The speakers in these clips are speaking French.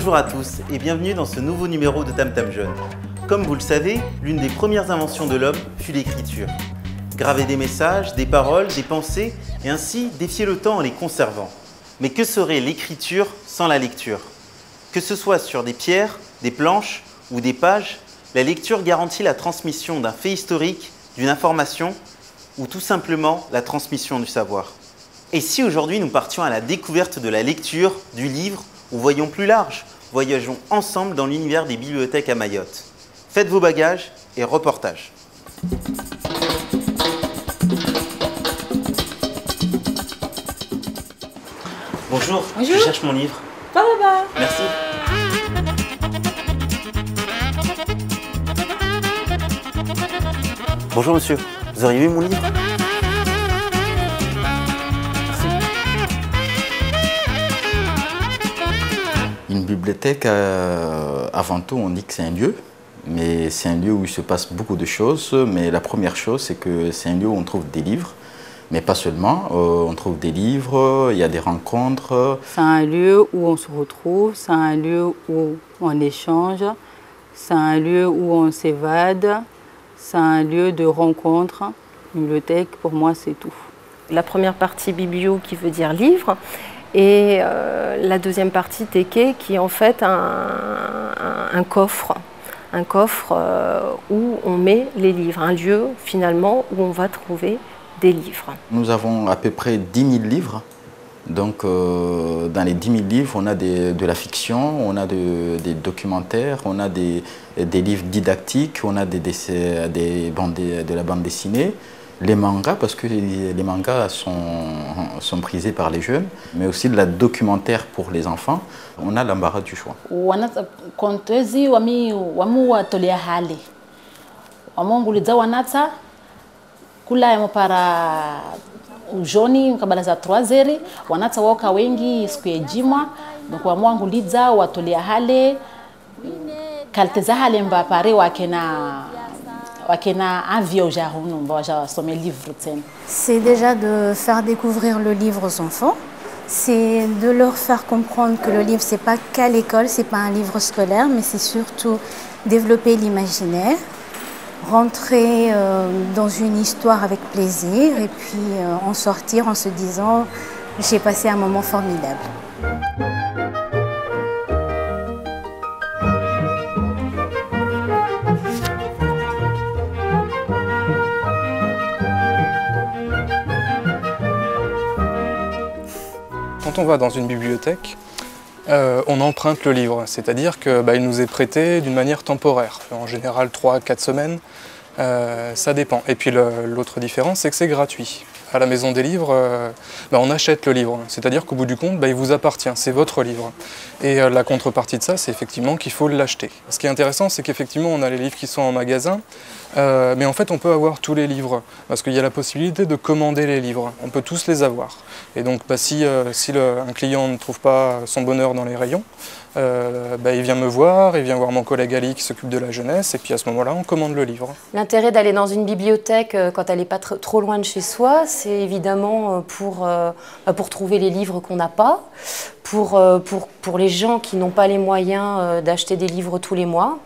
Bonjour à tous et bienvenue dans ce nouveau numéro de Tam Tam Jeune. Comme vous le savez, l'une des premières inventions de l'homme fut l'écriture. Graver des messages, des paroles, des pensées et ainsi défier le temps en les conservant. Mais que serait l'écriture sans la lecture? Que ce soit sur des pierres, des planches ou des pages, la lecture garantit la transmission d'un fait historique, d'une information ou tout simplement la transmission du savoir. Et si aujourd'hui nous partions à la découverte de la lecture, du livre, ou voyons plus large, voyageons ensemble dans l'univers des bibliothèques à Mayotte. Faites vos bagages et reportage. Bonjour, Bonjour. je cherche mon livre. Baba. Merci. Bonjour monsieur, vous auriez vu mon livre? Une bibliothèque, avant tout, on dit que c'est un lieu, mais c'est un lieu où il se passe beaucoup de choses. Mais la première chose, c'est que c'est un lieu où on trouve des livres, mais pas seulement. On trouve des livres, il y a des rencontres. C'est un lieu où on se retrouve, c'est un lieu où on échange, c'est un lieu où on s'évade, c'est un lieu de rencontre. Bibliothèque, pour moi, c'est tout. La première partie biblio qui veut dire livre et la deuxième partie teke qui est en fait un coffre où on met les livres, un lieu finalement où on va trouver des livres. Nous avons à peu près 10 000 livres. Donc dans les 10 000 livres, on a de la fiction, on a des documentaires, on a des livres didactiques, on a de la bande dessinée. Les mangas, parce que les mangas sont prisés par les jeunes, mais aussi de la documentaire pour les enfants. On a l'embarras du choix. Kontezi wamu watolea hali wamonguliza wanatsa kula yamo para ujoni kabla za 3h wanatsa woka wengi siku ya jimwa donc wamwanguliza watolea hali kalteza hali mbapare C'est déjà de faire découvrir le livre aux enfants, c'est de leur faire comprendre que le livre c'est pas qu'à l'école, c'est pas un livre scolaire, mais c'est surtout développer l'imaginaire, rentrer dans une histoire avec plaisir et puis en sortir en se disant j'ai passé un moment formidable. Quand on va dans une bibliothèque, on emprunte le livre, c'est-à-dire qu'il nous est prêté d'une manière temporaire, en général 3 à 4 semaines, ça dépend. Et puis l'autre différence, c'est que c'est gratuit. À la Maison des Livres, on achète le livre, c'est-à-dire qu'au bout du compte, il vous appartient, c'est votre livre. Et la contrepartie de ça, c'est effectivement qu'il faut l'acheter. Ce qui est intéressant, c'est qu'effectivement, on a les livres qui sont en magasin, mais en fait, on peut avoir tous les livres, parce qu'il y a la possibilité de commander les livres. On peut tous les avoir. Et donc, si un client ne trouve pas son bonheur dans les rayons, il vient me voir, il vient voir mon collègue Ali qui s'occupe de la jeunesse, et puis à ce moment-là, on commande le livre. L'intérêt d'aller dans une bibliothèque quand elle n'est pas trop loin de chez soi, c'est évidemment pour trouver les livres qu'on n'a pas, pour les gens qui n'ont pas les moyens d'acheter des livres tous les mois.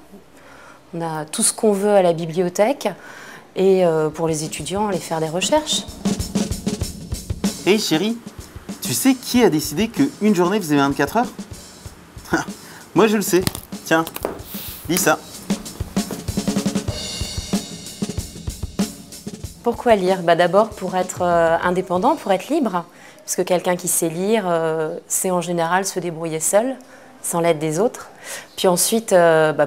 On a tout ce qu'on veut à la bibliothèque, et pour les étudiants, aller faire des recherches. Hey chérie, tu sais qui a décidé qu'une journée faisait 24 heures? Moi je le sais. Tiens, lis ça. Pourquoi lire? D'abord pour être indépendant, pour être libre. Parce que quelqu'un qui sait lire, sait en général se débrouiller seul, sans l'aide des autres. Puis ensuite,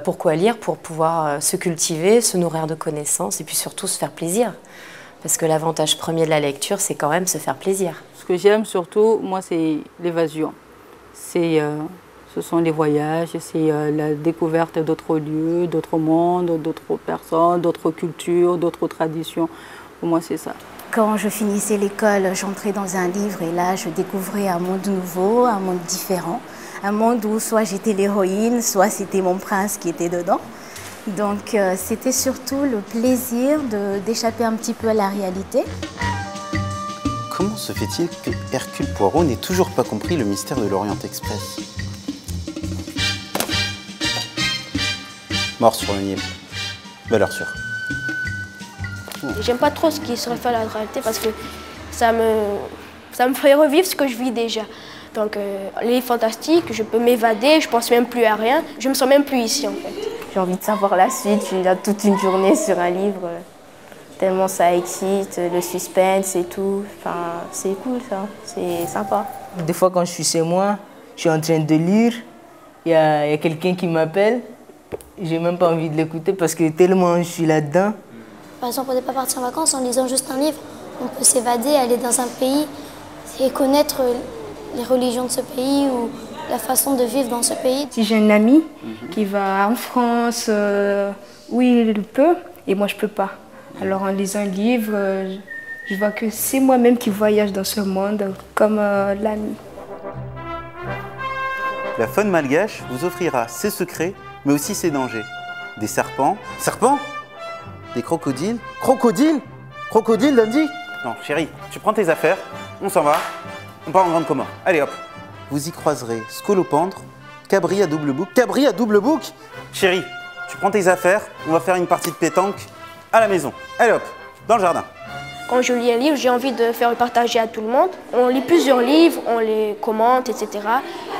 pourquoi lire? Pour pouvoir se cultiver, se nourrir de connaissances et puis surtout se faire plaisir. Parce que l'avantage premier de la lecture, c'est quand même se faire plaisir. Ce que j'aime surtout, moi, c'est l'évasion. Ce sont les voyages, c'est la découverte d'autres lieux, d'autres mondes, d'autres personnes, d'autres cultures, d'autres traditions. Pour moi, c'est ça. Quand je finissais l'école, j'entrais dans un livre et là, je découvrais un monde nouveau, un monde différent. Un monde où soit j'étais l'héroïne, soit c'était mon prince qui était dedans. Donc c'était surtout le plaisir d'échapper un petit peu à la réalité. Comment se fait-il que Hercule Poirot n'ait toujours pas compris le mystère de l'Orient Express? Mort sur le Nil. Valeur sûre. J'aime pas trop ce qui se réfère à la réalité parce que ça me ferait revivre ce que je vis déjà. Donc les livres fantastiques, je peux m'évader, je pense même plus à rien, je me sens même plus ici en fait. J'ai envie de savoir la suite, je suis là toute une journée sur un livre, tellement ça excite, le suspense et tout. Enfin, c'est cool ça, c'est sympa. Des fois quand je suis chez moi, je suis en train de lire, il y a quelqu'un qui m'appelle, j'ai même pas envie de l'écouter parce que tellement je suis là-dedans. Par exemple, on n'est pas parti en vacances en lisant juste un livre. On peut s'évader, aller dans un pays et connaître les religions de ce pays ou la façon de vivre dans ce pays. Si j'ai un ami qui va en France, où il peut, et moi je peux pas. Alors en lisant un livre, je vois que c'est moi-même qui voyage dans ce monde comme l'ami. La faune malgache vous offrira ses secrets, mais aussi ses dangers. Des serpents. Serpents? Des crocodiles. Crocodiles? Crocodiles, lundi? Non, chérie, tu prends tes affaires, on s'en va, on part en grande coma. Allez hop. Vous y croiserez scolopendre, cabri à double bouc. Cabri à double bouc? Chérie, tu prends tes affaires, on va faire une partie de pétanque à la maison. Allez hop, dans le jardin. Quand je lis un livre, j'ai envie de faire le partager à tout le monde. On lit plusieurs livres, on les commente, etc.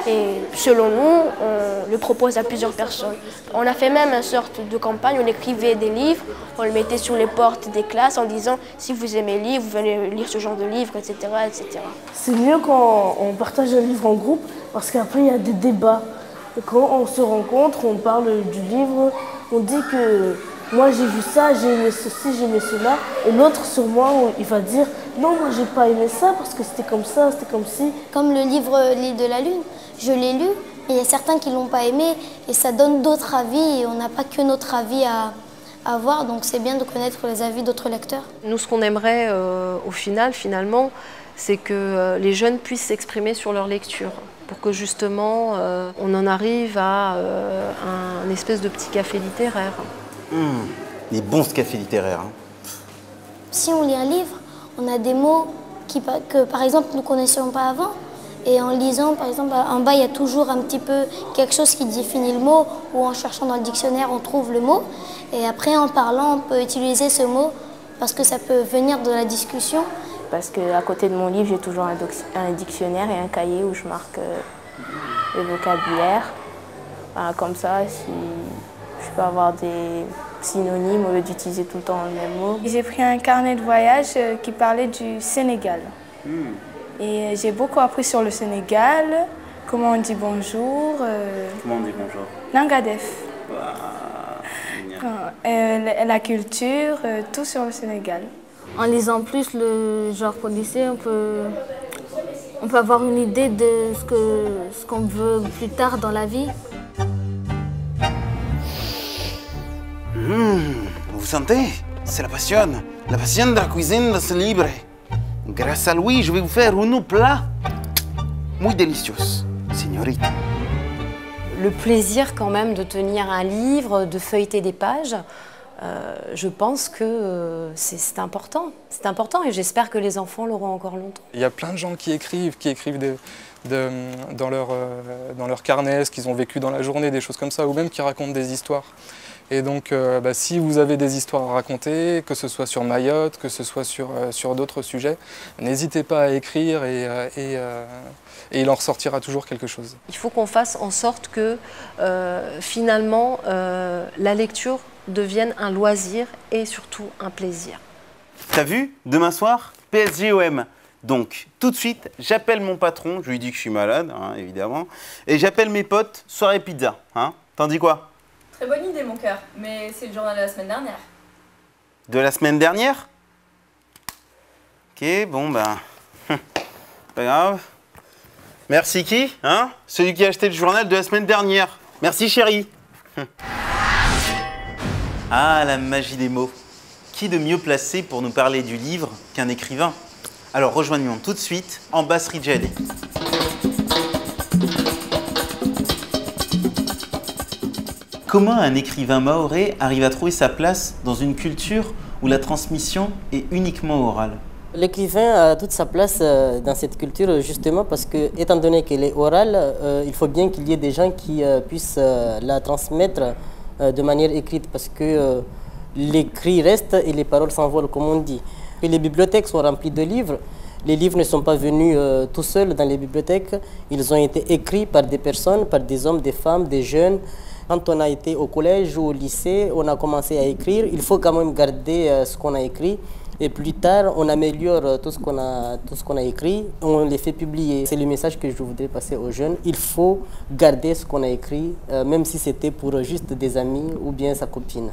Et selon nous, on le propose à plusieurs personnes. On a fait même une sorte de campagne, on écrivait des livres, on le mettait sur les portes des classes en disant si vous aimez lire, vous venez lire ce genre de livre, etc. etc. C'est mieux quand on partage un livre en groupe parce qu'après il y a des débats. Et quand on se rencontre, on parle du livre, on dit que moi j'ai vu ça, j'ai aimé ceci, j'ai aimé cela. Et l'autre sur moi, il va dire non, moi j'ai pas aimé ça parce que c'était comme ça, c'était comme ci. Comme le livre L'île de la Lune, je l'ai lu et il y a certains qui l'ont pas aimé et ça donne d'autres avis et on n'a pas que notre avis à avoir, donc c'est bien de connaître les avis d'autres lecteurs. Nous, ce qu'on aimerait au finalement, c'est que les jeunes puissent s'exprimer sur leur lecture pour que justement on en arrive à un espèce de petit café littéraire. Les bons cafés littéraires. Hein. Si on lit un livre, on a des mots que par exemple nous ne connaissions pas avant. Et en lisant, par exemple, en bas, il y a toujours un petit peu quelque chose qui définit le mot, ou en cherchant dans le dictionnaire, on trouve le mot. Et après, en parlant, on peut utiliser ce mot parce que ça peut venir de la discussion. Parce qu'à côté de mon livre, j'ai toujours un dictionnaire et un cahier où je marque le vocabulaire. Enfin, comme ça, si je peux avoir des synonymes au lieu d'utiliser tout le temps le même mot. J'ai pris un carnet de voyage qui parlait du Sénégal. Et j'ai beaucoup appris sur le Sénégal, comment on dit bonjour. Comment on dit bonjour? Langadef. La culture, tout sur le Sénégal. En lisant plus le genre policier, on peut avoir une idée de ce qu'on veut plus tard dans la vie. Vous sentez? C'est la passion de la cuisine de ce livre. Grâce à lui, je vais vous faire un plat muy délicieux, señorita. Le plaisir quand même de tenir un livre, de feuilleter des pages, je pense que c'est important. C'est important et j'espère que les enfants l'auront encore longtemps. Il y a plein de gens qui écrivent dans leur carnet ce qu'ils ont vécu dans la journée, des choses comme ça, ou même qui racontent des histoires. Et donc, si vous avez des histoires à raconter, que ce soit sur Mayotte, que ce soit sur d'autres sujets, n'hésitez pas à écrire et il en ressortira toujours quelque chose. Il faut qu'on fasse en sorte que, finalement, la lecture devienne un loisir et surtout un plaisir. T'as vu? Demain soir, PSG-OM. Donc, tout de suite, j'appelle mon patron, je lui dis que je suis malade, hein, évidemment, et j'appelle mes potes, soirée pizza. Hein. T'en dis quoi? Très bonne idée, mon cœur, mais c'est le journal de la semaine dernière. De la semaine dernière? Ok, bon ben, pas grave. Merci qui? Hein? Celui qui a acheté le journal de la semaine dernière. Merci chérie. Ah, la magie des mots. Qui de mieux placé pour nous parler du livre qu'un écrivain? Alors rejoignons tout de suite Ambas Rijali. Comment un écrivain mahorais arrive à trouver sa place dans une culture où la transmission est uniquement orale? L'écrivain a toute sa place dans cette culture justement parce que, étant donné qu'elle est orale, il faut bien qu'il y ait des gens qui puissent la transmettre de manière écrite parce que l'écrit reste et les paroles s'envolent, comme on dit. Et les bibliothèques sont remplies de livres. Les livres ne sont pas venus tout seuls dans les bibliothèques. Ils ont été écrits par des personnes, par des hommes, des femmes, des jeunes. Quand on a été au collège ou au lycée, on a commencé à écrire. Il faut quand même garder ce qu'on a écrit. Et plus tard, on améliore tout ce qu'on a écrit, on les fait publier. C'est le message que je voudrais passer aux jeunes. Il faut garder ce qu'on a écrit, même si c'était pour juste des amis ou bien sa copine.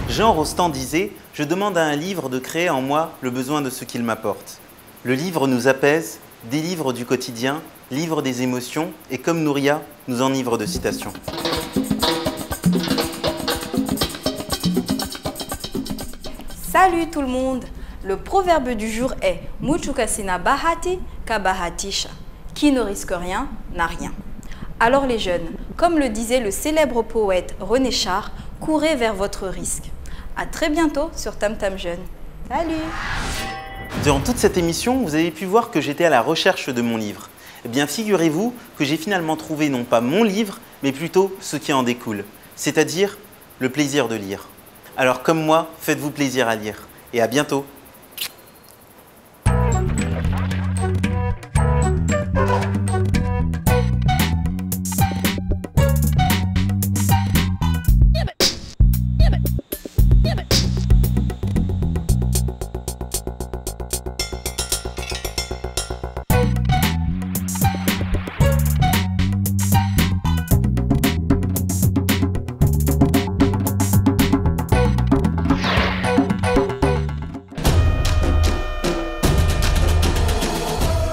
Jean Rostand disait « Je demande à un livre de créer en moi le besoin de ce qu'il m'apporte. Le livre nous apaise, délivre du quotidien, livre des émotions et comme Nouria, nous enivre de citations. » Salut tout le monde! Le proverbe du jour est « Muchukasina bahati kabahatisha » qui ne risque rien n'a rien. Alors les jeunes, comme le disait le célèbre poète René Char, courez vers votre risque. À très bientôt sur Tam Tam Jeune. Salut! Durant toute cette émission, vous avez pu voir que j'étais à la recherche de mon livre. Eh bien, figurez-vous que j'ai finalement trouvé non pas mon livre, mais plutôt ce qui en découle, c'est-à-dire le plaisir de lire. Alors comme moi, faites-vous plaisir à lire. Et à bientôt!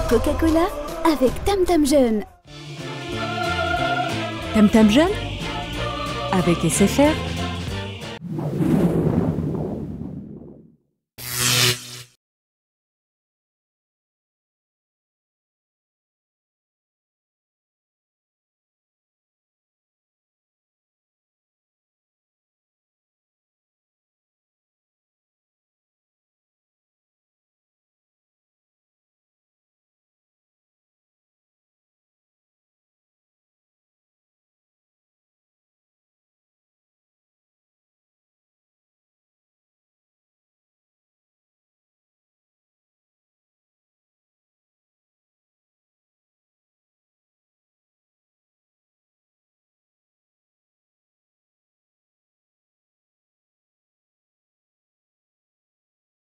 Coca-Cola avec Tam Tam Jeune. Tam Tam Jeune avec SFR